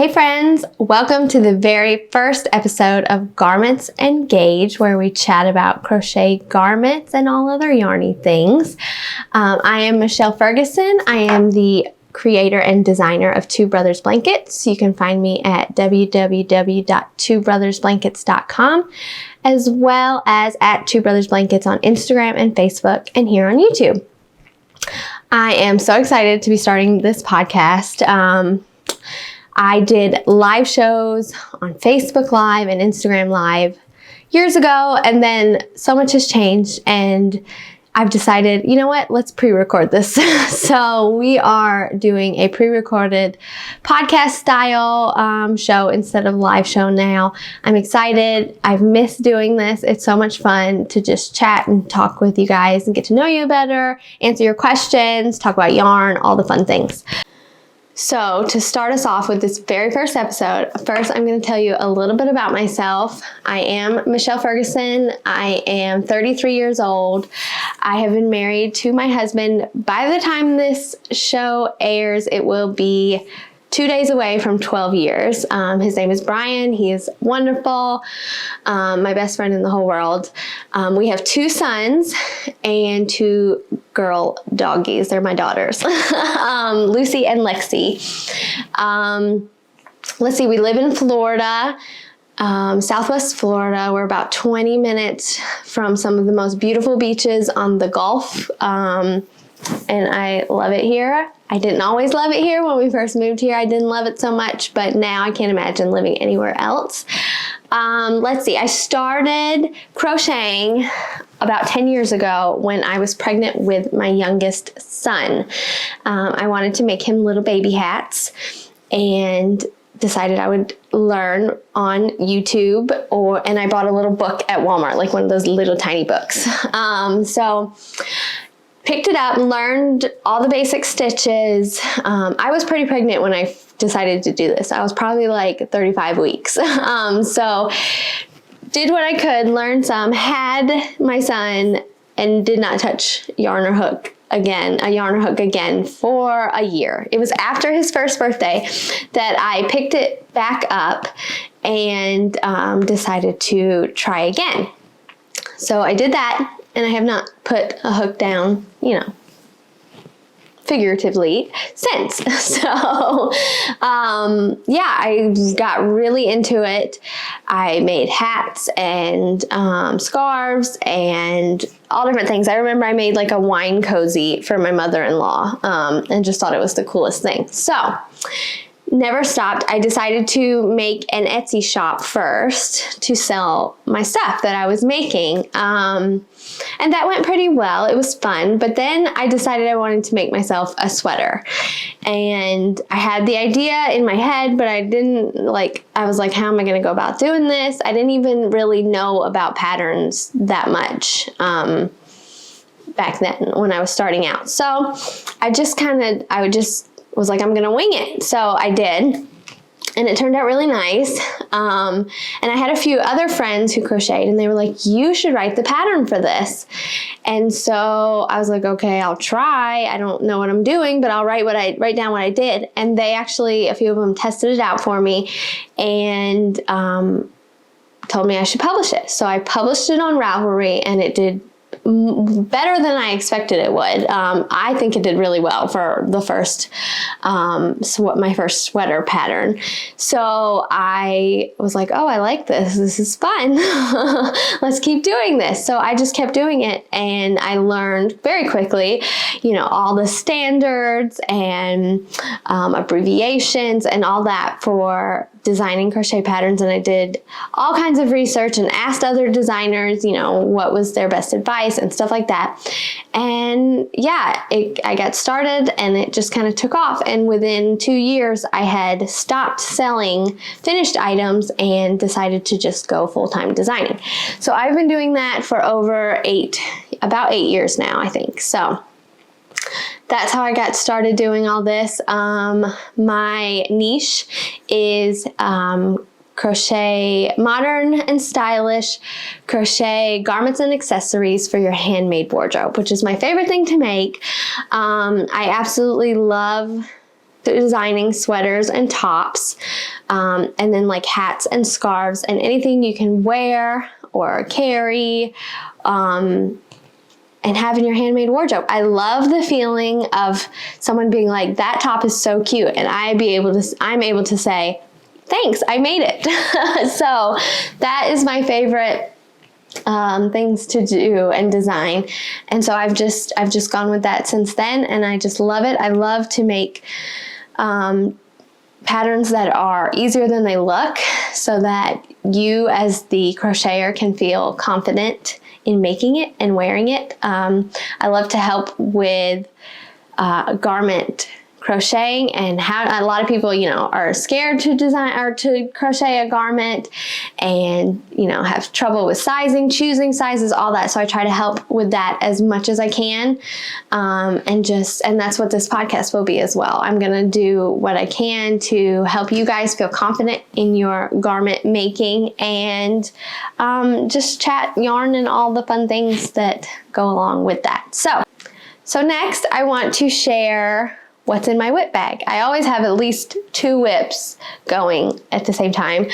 Hey friends, welcome to the very first episode of Garments and Gauge, where we chat about crochet garments and all other yarny things. I am Michelle Ferguson. I am the creator and designer of Two Brothers Blankets. You can find me at www.twobrothersblankets.com, as well as at Two Brothers Blankets on Instagram and Facebook and here on YouTube. I am so excited to be starting this podcast. I did live shows on Facebook Live and Instagram Live years ago, and then so much has changed, and I've decided, you know what, let's pre-record this. So we are doing a pre-recorded podcast style show instead of live show now. I'm excited. I've missed doing this. It's so much fun to just chat and talk with you guys and get to know you better, answer your questions, talk about yarn, all the fun things. So to start us off with this very first episode, first I'm going to tell you a little bit about myself. I am Michelle Ferguson. I am 33 years old. I have been married to my husband. By the time this show airs, it will be 2 days away from 12 years. His name is Brian. He is wonderful. My best friend in the whole world. We have 2 sons and 2 girl doggies. They're my daughters, Lucy and Lexi. Let's see, we live in Florida, Southwest Florida. We're about 20 minutes from some of the most beautiful beaches on the Gulf. And I love it here. I didn't always love it here. When we first moved here, I didn't love it so much, but now I can't imagine living anywhere else. Let's see, I started crocheting about 10 years ago when I was pregnant with my youngest son. I wanted to make him little baby hats and decided I would learn on YouTube, and I bought a little book at Walmart, like one of those little tiny books. So picked it up and learned all the basic stitches. I was pretty pregnant when I decided to do this. I was probably like 35 weeks. So did what I could, learned some, had my son, and did not touch a yarn or hook again for a year. It was after his first birthday that I picked it back up and decided to try again. So I did that, and I have not put a hook down, figuratively since. So, yeah, I got really into it. I made hats and scarves and all different things. I remember I made like a wine cozy for my mother-in-law and just thought it was the coolest thing. So, never stopped. I decided to make an Etsy shop first to sell my stuff that I was making. And that went pretty well. It was fun. But then I decided I wanted to make myself a sweater. And I had the idea in my head, but I was like, how am I going to go about doing this? I didn't even really know about patterns that much back then when I was starting out. So I was like, I'm going to wing it. So I did. And it turned out really nice. And I had a few other friends who crocheted, and they were like, you should write the pattern for this. And so I was like, okay, I'll try. I don't know what I'm doing, but I'll write down what I did. And they actually, a few of them tested it out for me and told me I should publish it. So I published it on Ravelry, and it did better than I expected it would. I think it did really well for the first, my first sweater pattern. So I was like, oh, I like this. This is fun. Let's keep doing this. So I just kept doing it, and I learned very quickly, all the standards and abbreviations and all that for designing crochet patterns. And I did all kinds of research and asked other designers, what was their best advice and stuff like that. And yeah, I got started, and it just kind of took off. And within 2 years, I had stopped selling finished items and decided to just go full-time designing. So I've been doing that for about 8 years now, I think. So that's how I got started doing all this. My niche is crochet, modern and stylish crochet garments and accessories for your handmade wardrobe, which is my favorite thing to make. I absolutely love designing sweaters and tops. and then like hats and scarves and anything you can wear or carry, and have in your handmade wardrobe. I love the feeling of someone being like, that top is so cute, and I'm able to say, thanks, I made it. So that is my favorite things to do and design. And so I've just gone with that since then, and I just love it. I love to make patterns that are easier than they look, so that you as the crocheter can feel confident in making it and wearing it. I love to help with garment crocheting, and how a lot of people, are scared to design or to crochet a garment, and, have trouble with sizing, choosing sizes, all that. So I try to help with that as much as I can. And that's what this podcast will be as well. I'm going to do what I can to help you guys feel confident in your garment making, and just chat, yarn, and all the fun things that go along with that. So next I want to share what's in my whip bag. I always have at least 2 whips going at the same time.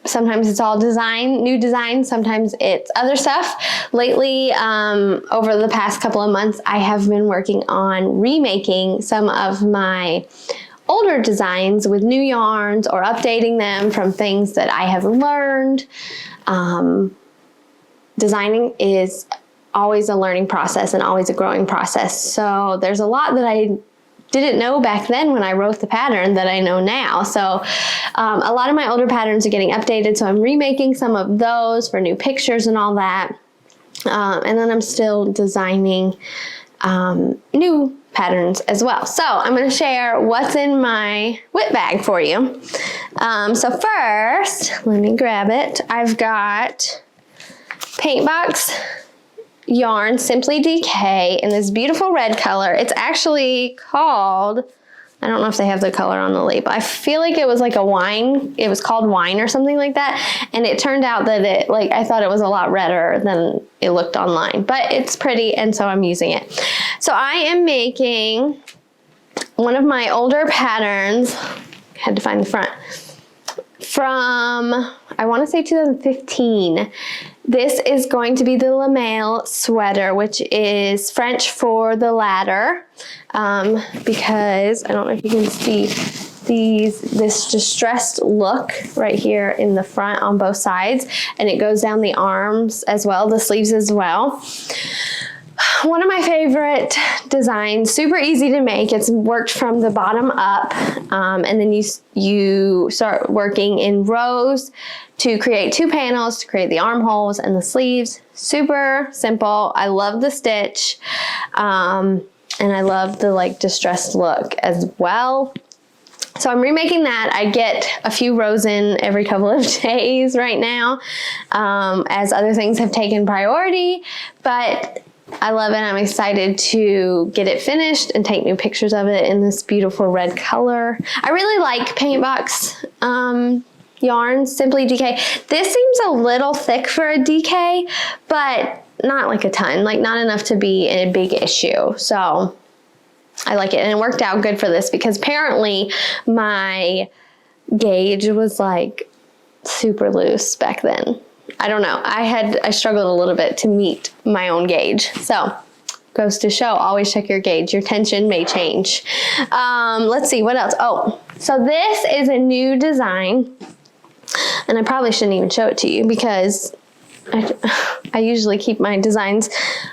Sometimes it's all new design. Sometimes it's other stuff. Lately, over the past couple of months, I have been working on remaking some of my older designs with new yarns, or updating them from things that I have learned. Designing is always a learning process and always a growing process. So there's a lot that I didn't know back then when I wrote the pattern that I know now. So a lot of my older patterns are getting updated, so I'm remaking some of those for new pictures and all that. And then I'm still designing new patterns as well. So I'm going to share what's in my whip bag for you. So first, let me grab it. I've got paint box yarn, Simply DK, in this beautiful red color. It's actually called, I don't know if they have the color on the label. I feel like it was like a wine. It was called wine or something like that. And it turned out that I thought it was a lot redder than it looked online, but it's pretty, and so I'm using it. So I am making one of my older patterns. Had to find the front. From, I want to say 2015. This is going to be the Lamelle sweater, which is French for the ladder, because I don't know if you can see this distressed look right here in the front on both sides, and it goes down the arms as well, the sleeves as well. One of my favorite designs, super easy to make. It's worked from the bottom up, and then you start working in rows to create 2 panels to create the armholes and the sleeves. Super simple. I love the stitch, and I love the distressed look as well. So I'm remaking that. I get a few rows in every couple of days right now, as other things have taken priority, but I love it. I'm excited to get it finished and take new pictures of it in this beautiful red color. I really like paint box yarn, Simply DK. This seems a little thick for a DK, but not like a ton, not enough to be a big issue. So I like it, and it worked out good for this because apparently my gauge was super loose back then. I don't know. I struggled a little bit to meet my own gauge. So goes to show, always check your gauge. Your tension may change. Let's see, what else? Oh, so this is a new design, and I probably shouldn't even show it to you because I usually keep my designs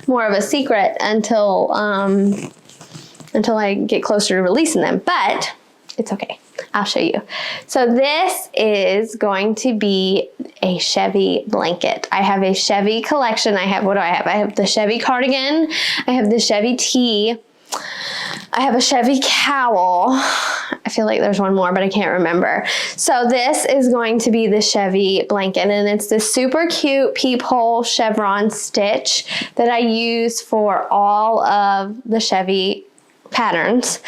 more of a secret until I get closer to releasing them, but it's okay. I'll show you. So this is going to be a Chevy blanket. I have a Chevy collection. What do I have? I have the Chevy cardigan. I have the Chevy tee. I have a Chevy cowl. I feel like there's one more, but I can't remember. So this is going to be the Chevy blanket, and it's this super cute peephole chevron stitch that I use for all of the Chevy patterns,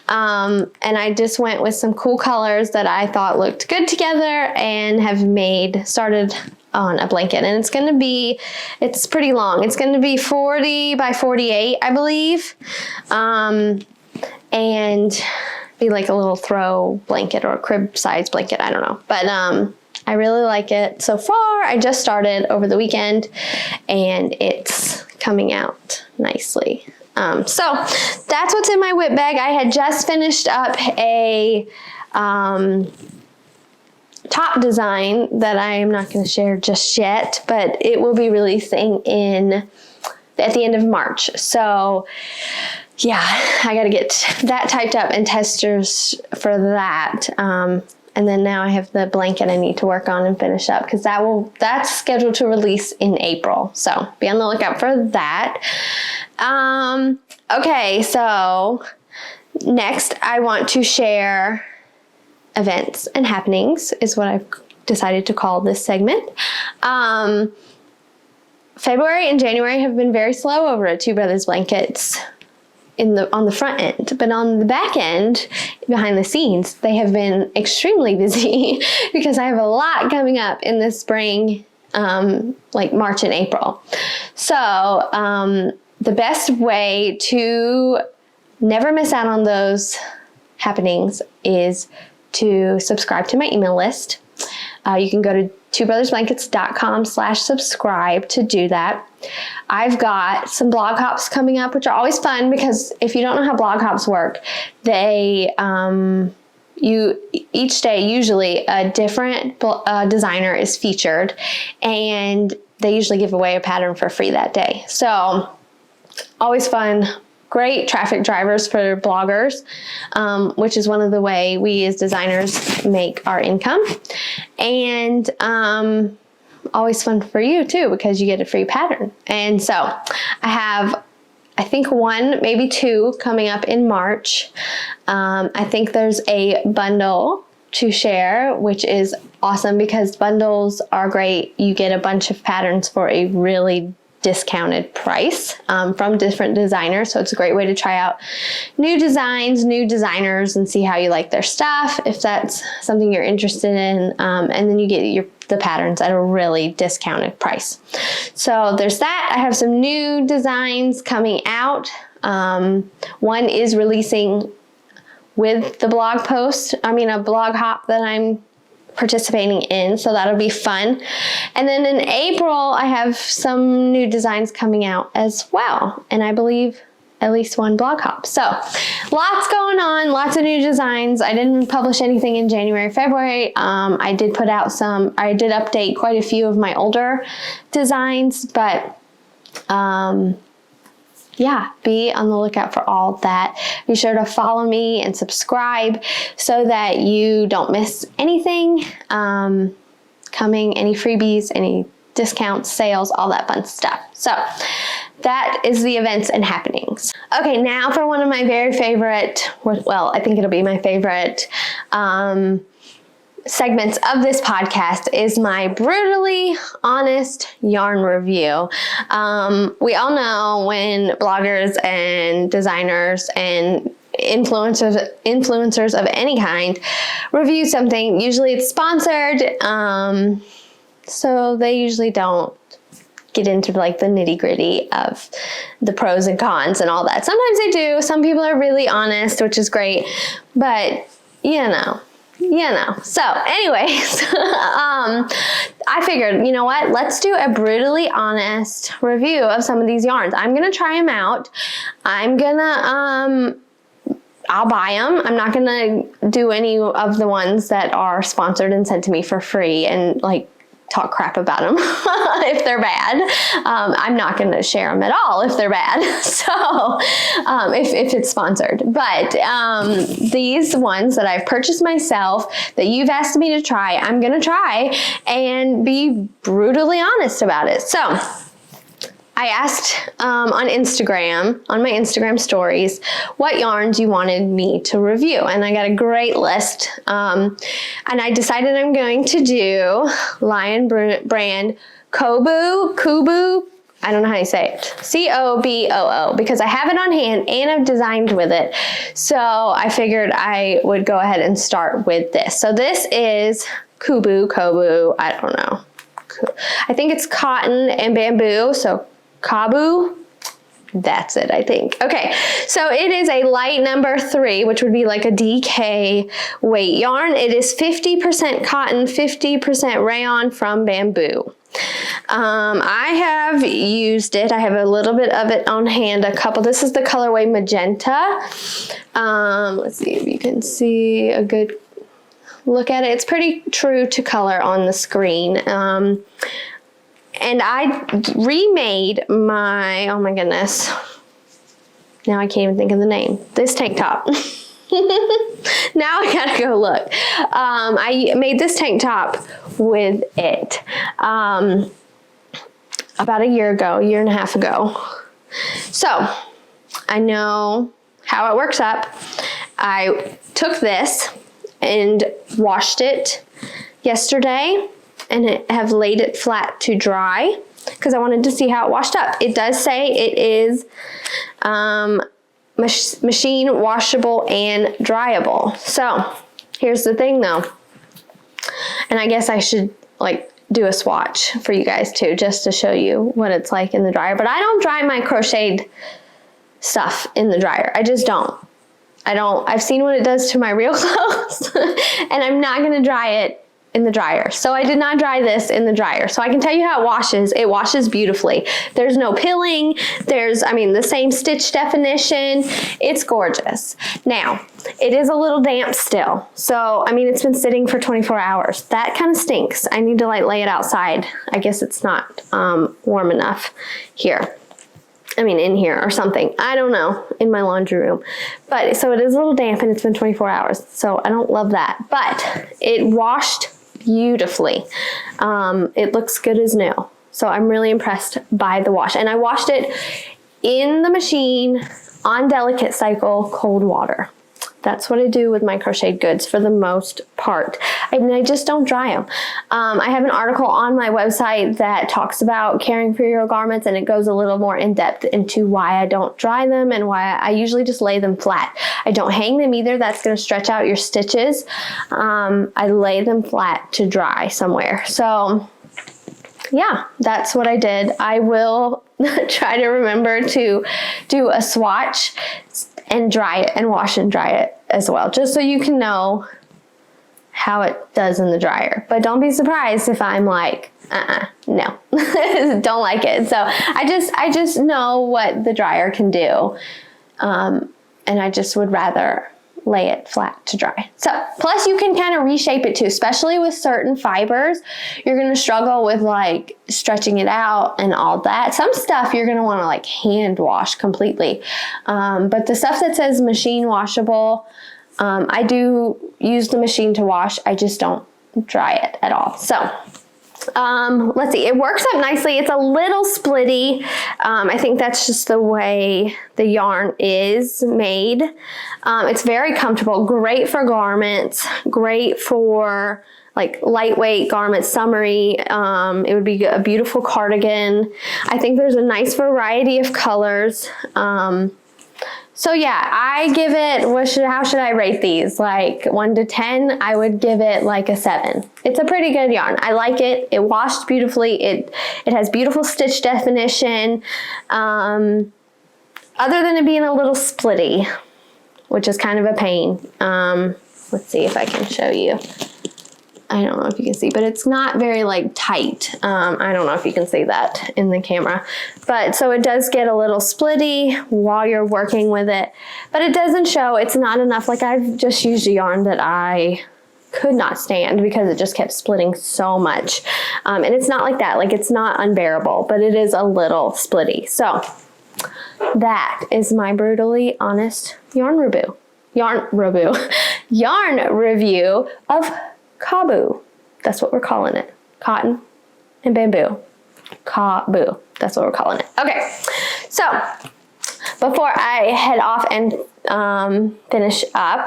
and I just went with some cool colors that I thought looked good together and have started on a blanket. And it's pretty long. It's going to be 40 by 48, I believe, and be like a little throw blanket or a crib size blanket. I don't know. But I really like it so far. I just started over the weekend and it's coming out nicely. So that's what's in my whip bag. I had just finished up a top design that I am not going to share just yet, but it will be releasing at the end of March. So yeah, I got to get that typed up and testers for that. And then now I have the blanket I need to work on and finish up because that's scheduled to release in April. So be on the lookout for that. Okay, so next I want to share events and happenings is what I've decided to call this segment. February and January have been very slow over at Two Brothers Blankets on the front end, but on the back end, behind the scenes, they have been extremely busy because I have a lot coming up in the spring, like March and April. So the best way to never miss out on those happenings is to subscribe to my email list. You can go to twobrothersblankets.com/subscribe to do that. I've got some blog hops coming up, which are always fun because if you don't know how blog hops work, they each day usually a different designer is featured, and they usually give away a pattern for free that day. So always fun. Great traffic drivers for bloggers, which is one of the way we as designers make our income. And always fun for you too, because you get a free pattern. And so I have, I think one, maybe two coming up in March. I think there's a bundle to share, which is awesome because bundles are great. You get a bunch of patterns for a really discounted price from different designers. So it's a great way to try out new designs, new designers, and see how you like their stuff, if that's something you're interested in. And then you get the patterns at a really discounted price. So there's that. I have some new designs coming out. One is releasing with the blog post, a blog hop that I'm participating in, so that'll be fun. And then in April, I have some new designs coming out as well, and I believe at least one blog hop. So lots going on, lots of new designs. I didn't publish anything in January, February. I did update quite a few of my older designs, but yeah, be on the lookout for all that. Be sure to follow me and subscribe so that you don't miss anything coming, any freebies, any discounts, sales, all that fun stuff. So that is the events and happenings. Okay, now for one of my very favorite, well, I think it'll be my favorite segments of this podcast is my brutally honest yarn review. We all know when bloggers and designers and influencers of any kind review something, usually it's sponsored, so they usually don't get into like the nitty-gritty of the pros and cons and all that. Sometimes they do. Some people are really honest, which is great, but you know. So anyways, I figured, you know what, let's do a brutally honest review of some of these yarns. I'm going to try them out. I'll buy them. I'm not going to do any of the ones that are sponsored and sent to me for free and like talk crap about them if they're bad. I'm not going to share them at all if they're bad. So if it's sponsored, but these ones that I've purchased myself that you've asked me to try, I'm going to try and be brutally honest about it. So I asked on my Instagram stories, what yarns you wanted me to review. And I got a great list. And I decided I'm going to do Lion Brand Coboo. I don't know how you say it. Coboo, because I have it on hand and I've designed with it. So I figured I would go ahead and start with this. So this is Coboo, I don't know. I think it's cotton and bamboo, so Coboo. That's it, I think. Okay, so it is a light number 3, which would be like a DK weight yarn. It is 50% cotton, 50% rayon from Bamboo. I have used it. I have a little bit of it on hand, a couple. This is the colorway Magenta. Let's see if you can see a good look at it. It's pretty true to color on the screen. And I remade my, oh my goodness, now I can't even think of the name, this tank top. Now I gotta go look. I made this tank top with it about a year and a half ago. So I know how it works up. I took this and washed it yesterday and have laid it flat to dry because I wanted to see how it washed up. It does say it is machine washable and dryable. So here's the thing though, and I guess I should like do a swatch for you guys too, just to show you what it's like in the dryer. But I don't dry my crocheted stuff in the dryer. I just don't. I've seen what it does to my real clothes and I'm not gonna dry it in the dryer. So I did not dry this in the dryer. So I can tell you how it washes. It washes beautifully. There's no pilling. There's, I mean, the same stitch definition. It's gorgeous. Now, it is a little damp still. So, I mean, it's been sitting for 24 hours. That kind of stinks. I need to like lay it outside. I guess it's not warm enough here. I mean, in here or something. I don't know, in my laundry room. But so it is a little damp and it's been 24 hours. So I don't love that. But it washed beautifully. It looks good as new. So I'm really impressed by the wash. And I washed it in the machine on delicate cycle cold water. That's what I do with my crocheted goods for the most part. I just don't dry them. I have an article on my website that talks about caring for your garments, and it goes a little more in depth into why I don't dry them and why I usually just lay them flat. I don't hang them either. That's going to stretch out your stitches. I lay them flat to dry somewhere. So yeah, that's what I did. I will try to remember to do a swatch and dry it and wash and dry it as well, just so you can know how it does in the dryer. But don't be surprised if I'm like, no, don't like it. So I just know what the dryer can do. And I just would rather lay it flat to dry. So plus you can kind of reshape it too, especially with certain fibers. You're going to struggle with like stretching it out and all that. Some stuff you're going to want to like hand wash completely. But the stuff that says machine washable, I do use the machine to wash. I just don't dry it at all. So let's see, it works up nicely. It's a little splitty. I think that's just the way the yarn is made. It's very comfortable, great for garments, great for like lightweight garments, summery. It would be a beautiful cardigan. I think there's a nice variety of colors. So yeah, I give it, how should I rate these? Like 1 to 10, I would give it like a 7. It's a pretty good yarn. I like it. It washed beautifully. It has beautiful stitch definition. Other than it being a little splitty, which is kind of a pain. Let's see if I can show you. I don't know if you can see, but it's not very like tight. I don't know if you can see that in the camera, but so it does get a little splitty while you're working with it, but it doesn't show. It's not enough. Like I've just used a yarn that I could not stand because it just kept splitting so much. And it's not like that. Like it's not unbearable, but it is a little splitty. So that is my brutally honest yarn review of Coboo. That's what we're calling it. Cotton and bamboo. Coboo. That's what we're calling it. Okay. So before I head off and finish up,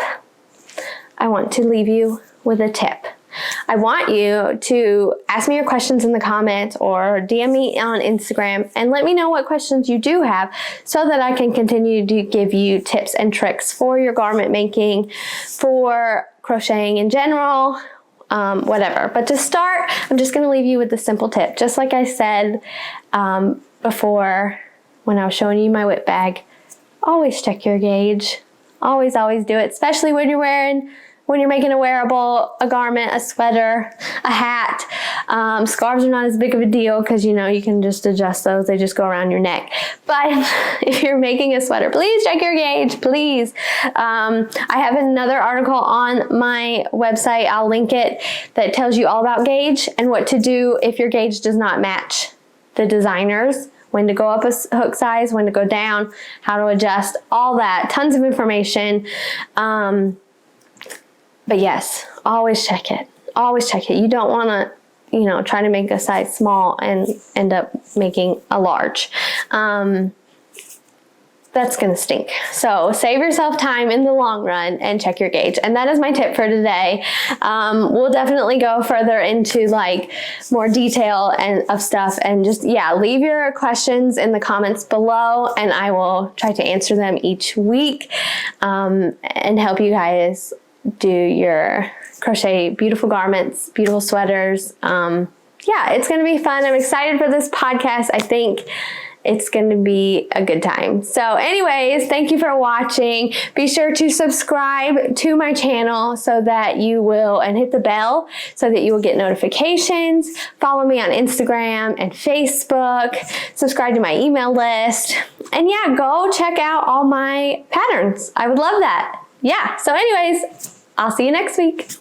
I want to leave you with a tip. I want you to ask me your questions in the comments or DM me on Instagram and let me know what questions you do have so that I can continue to give you tips and tricks for your garment making, for crocheting in general, whatever. But to start, I'm just going to leave you with the simple tip. Just like I said before when I was showing you my whip bag, always check your gauge. Always, always do it, especially when you're making a wearable, a garment, a sweater, a hat. Scarves are not as big of a deal because, you know, you can just adjust those. They just go around your neck. But if you're making a sweater, please check your gauge, please. I have another article on my website. I'll link it, that tells you all about gauge and what to do if your gauge does not match the designer's. When to go up a hook size, when to go down, how to adjust, all that. Tons of information. But yes, always check it. Always check it. You don't want to, you know, try to make a size small and end up making a large. That's going to stink. So save yourself time in the long run and check your gauge. And that is my tip for today. We'll definitely go further into like more detail and of stuff, and just, yeah, leave your questions in the comments below and I will try to answer them each week, and help you guys do your crochet beautiful garments, beautiful sweaters. Yeah, it's going to be fun. I'm excited for this podcast. I think it's going to be a good time. So anyways, thank you for watching. Be sure to subscribe to my channel so that you will, and hit the bell so that you will get notifications. Follow me on Instagram and Facebook. Subscribe to my email list. And yeah, go check out all my patterns. I would love that. Yeah, so anyways, I'll see you next week.